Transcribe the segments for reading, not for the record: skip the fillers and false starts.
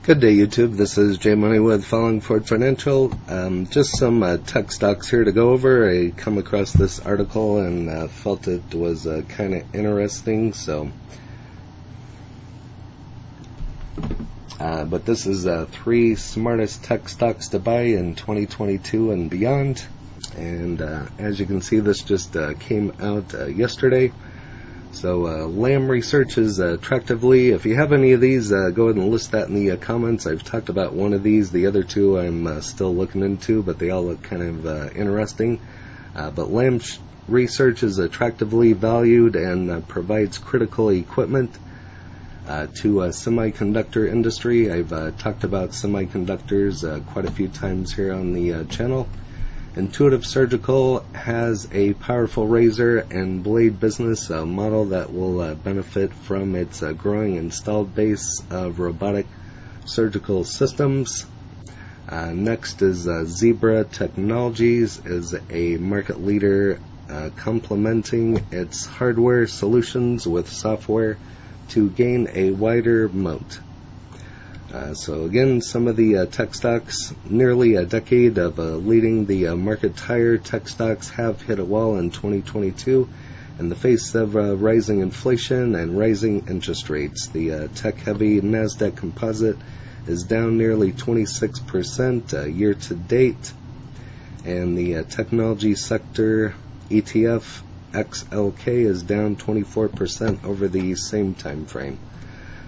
Good day, YouTube. This is Jay Money with Falling Forward Financial. Just some tech stocks here to go over. I come across this article and felt it was kind of interesting. But this is 3 smartest tech stocks to buy in 2022 and beyond. And as you can see, this just came out yesterday. So Lamb Research is attractively. If you have any of these, go ahead and list that in the comments. I've talked about one of these. The other two I'm still looking into, but they all look kind of interesting. But Lamb Research is attractively valued and provides critical equipment to a semiconductor industry. I've talked about semiconductors quite a few times here on the channel. Intuitive Surgical has a powerful razor and blade business model that will benefit from its growing installed base of robotic surgical systems. Next is Zebra Technologies, is a market leader complementing its hardware solutions with software to gain a wider moat. So again, some of the tech stocks, nearly a decade of leading the market higher, tech stocks have hit a wall in 2022 in the face of rising inflation and rising interest rates. The tech-heavy NASDAQ composite is down nearly 26% year to date, and the technology sector ETF XLK is down 24% over the same time frame.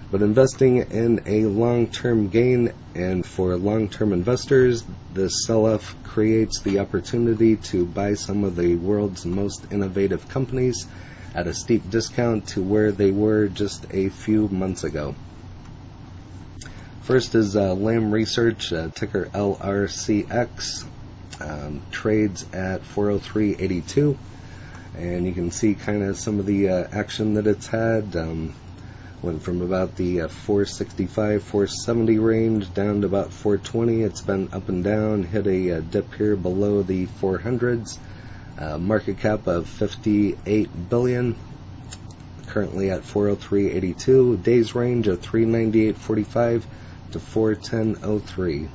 But investing in a long-term gain, and for long-term investors, this sell-off creates the opportunity to buy some of the world's most innovative companies at a steep discount to where they were just a few months ago. First is Lamb Research, ticker LRCX, trades at 403.82, and you can see kind of some of the action that it's had. Went from about the 465, 470 range down to about 420. It's been up and down, hit a dip here below the 400s. Market cap of 58 billion. Currently at 403.82. Days range of 398.45 to 410.03.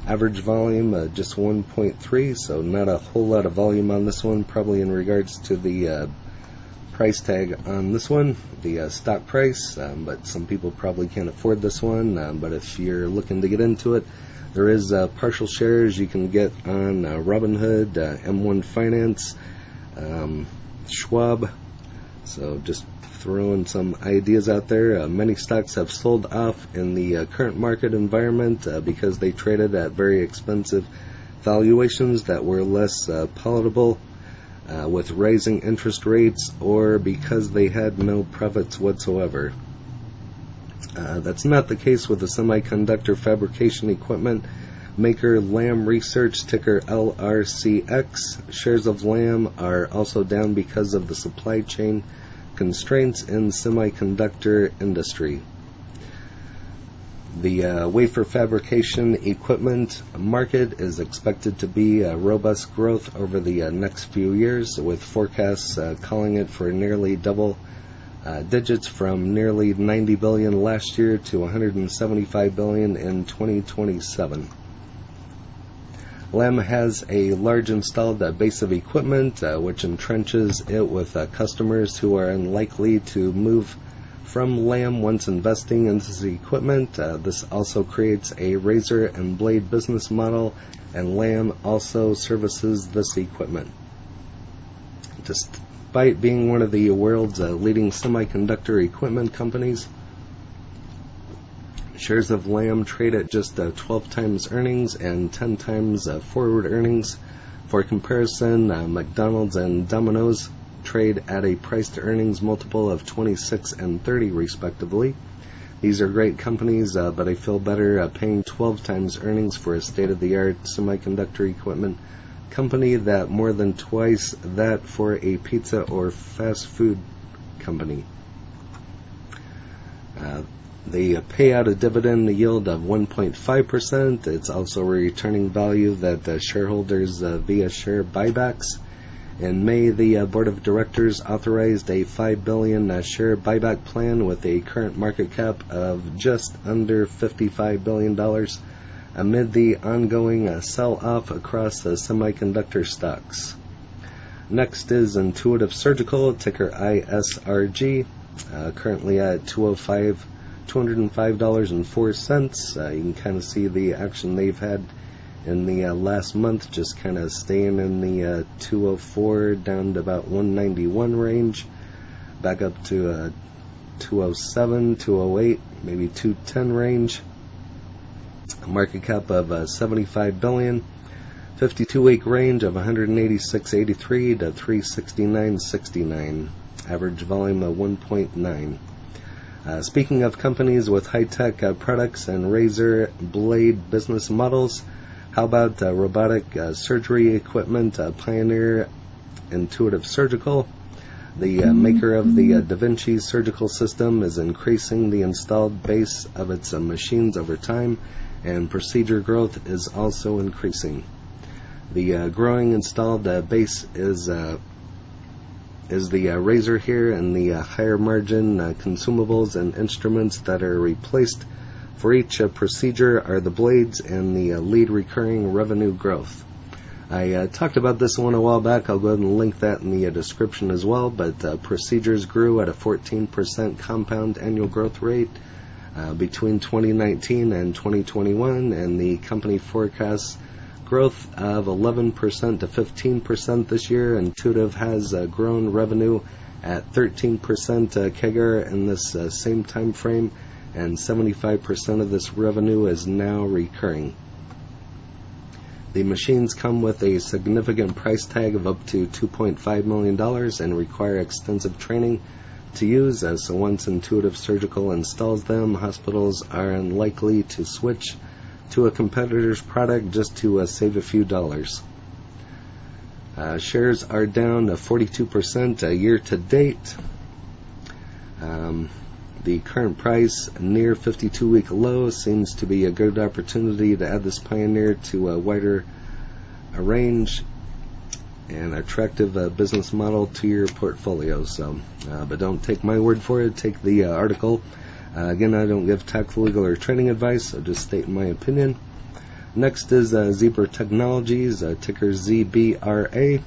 Average volume just 1.3, so not a whole lot of volume on this one, probably in regards to the price tag on this one, the stock price, but some people probably can't afford this one, but if you're looking to get into it, there is partial shares you can get on Robinhood, M1 Finance, Schwab, so just throwing some ideas out there. Many stocks have sold off in the current market environment because they traded at very expensive valuations that were less palatable with rising interest rates, or because they had no profits whatsoever. That's not the case with the semiconductor fabrication equipment maker Lamb Research, ticker LRCX. Shares of Lamb are also down because of the supply chain constraints in semiconductor industry. The wafer fabrication equipment market is expected to be robust growth over the next few years, with forecasts calling it for nearly double digits from nearly 90 billion last year to 175 billion in 2027. Lamb has a large installed base of equipment, which entrenches it with customers who are unlikely to move from Lamb once investing in this equipment. This also creates a razor and blade business model, and Lamb also services this equipment. Despite being one of the world's leading semiconductor equipment companies, shares of Lamb trade at just 12 times earnings and 10 times forward earnings. For comparison, McDonald's and Domino's trade at a price-to-earnings multiple of 26 and 30 respectively. These are great companies, but I feel better paying 12 times earnings for a state-of-the-art semiconductor equipment company that more than twice that for a pizza or fast food company. They pay out a dividend yield of 1.5%. It's also returning value that shareholders via share buybacks. In May, the board of directors authorized a $5 billion share buyback plan with a current market cap of just under $55 billion amid the ongoing sell-off across semiconductor stocks. Next is Intuitive Surgical, ticker ISRG, currently at $205.04. You can kind of see the action they've had in the last month, just kind of staying in the 204 down to about 191 range, back up to 207, 208, maybe 210 range. A market cap of 75 billion, 52-week range of 186.83 to 369.69, average volume of 1.9. Speaking of companies with high-tech products and razor blade business models, how about robotic surgery equipment pioneer Intuitive Surgical? The maker of the Da Vinci surgical system is increasing the installed base of its machines over time, and procedure growth is also increasing. The growing installed base is the razor here, and the higher margin consumables and instruments that are replaced for each procedure are the blades and the lead recurring revenue growth. I talked about this one a while back. I'll go ahead and link that in the description as well, but procedures grew at a 14% compound annual growth rate between 2019 and 2021, and the company forecasts growth of 11% to 15% this year. Intuitive has grown revenue at 13% CAGR in this same time frame, and 75% of this revenue is now recurring. The machines come with a significant price tag of up to $2.5 million and require extensive training to use, so once Intuitive Surgical installs them, hospitals are unlikely to switch to a competitor's product just to save a few dollars. Shares are down 42% year to date. The current price near 52-week low seems to be a good opportunity to add this pioneer to a wider range and attractive business model to your portfolio. But don't take my word for it. Take the article. Again, I don't give tax, legal, or trading advice. I just state my opinion. Next is Zebra Technologies, ticker ZBRA.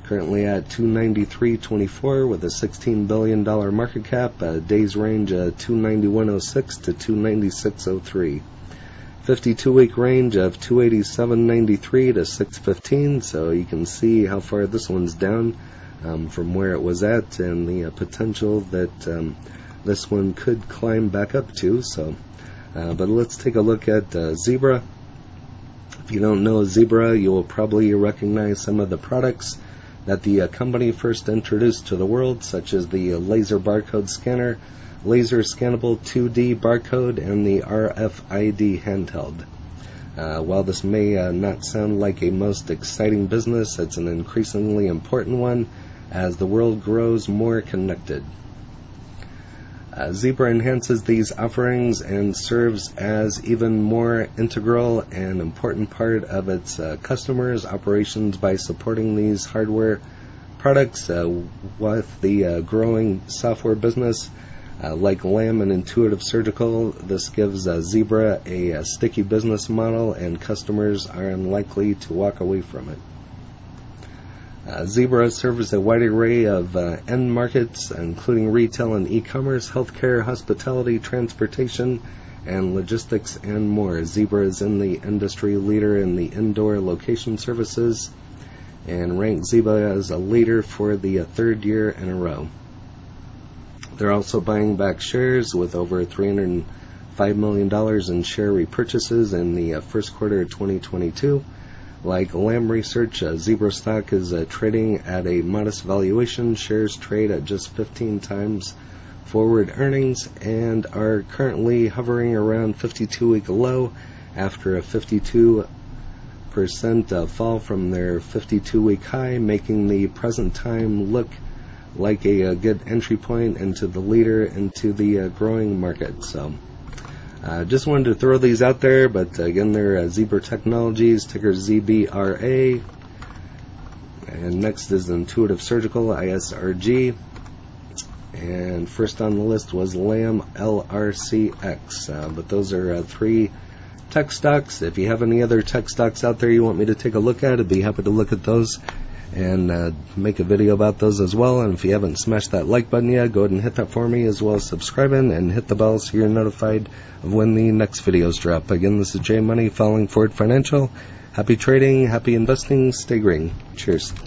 Currently at $293.24 with a $16 billion market cap. Days range 291.06 to 296.03. 52-week range of 287.93 to 615. So you can see how far this one's down from where it was at, and the potential that this one could climb back up to. But let's take a look at Zebra. If you don't know Zebra, you will probably recognize some of the products that the company first introduced to the world, such as the laser barcode scanner, laser scannable 2D barcode, and the RFID handheld. While this may not sound like a most exciting business, it's an increasingly important one as the world grows more connected. Zebra enhances these offerings and serves as even more integral and important part of its customers' operations by supporting these hardware products with the growing software business. Like Lam and Intuitive Surgical, this gives Zebra a sticky business model, and customers are unlikely to walk away from it. Zebra serves a wide array of end markets, including retail and e-commerce, healthcare, hospitality, transportation, and logistics, and more. Zebra is in the industry leader in the indoor location services and ranked Zebra as a leader for the third year in a row. They're also buying back shares with over $305 million in share repurchases in the first quarter of 2022. Like Lam Research, Zebra stock is trading at a modest valuation. Shares trade at just 15 times forward earnings and are currently hovering around 52-week low after a 52% fall from their 52-week high, making the present time look like a good entry point into the leader into the growing market. Just wanted to throw these out there, but again, they're Zebra Technologies, ticker ZBRA. And next is Intuitive Surgical, ISRG. And first on the list was Lamb, LRCX. But those are 3 tech stocks. If you have any other tech stocks out there you want me to take a look at, I'd be happy to look at those and make a video about those as well. And if you haven't smashed that like button yet, go ahead and hit that for me, as well as subscribing and hit the bell so you're notified of when the next videos drop. Again, this is J Money, Falling Forward Financial. Happy trading, happy investing, stay green. Cheers.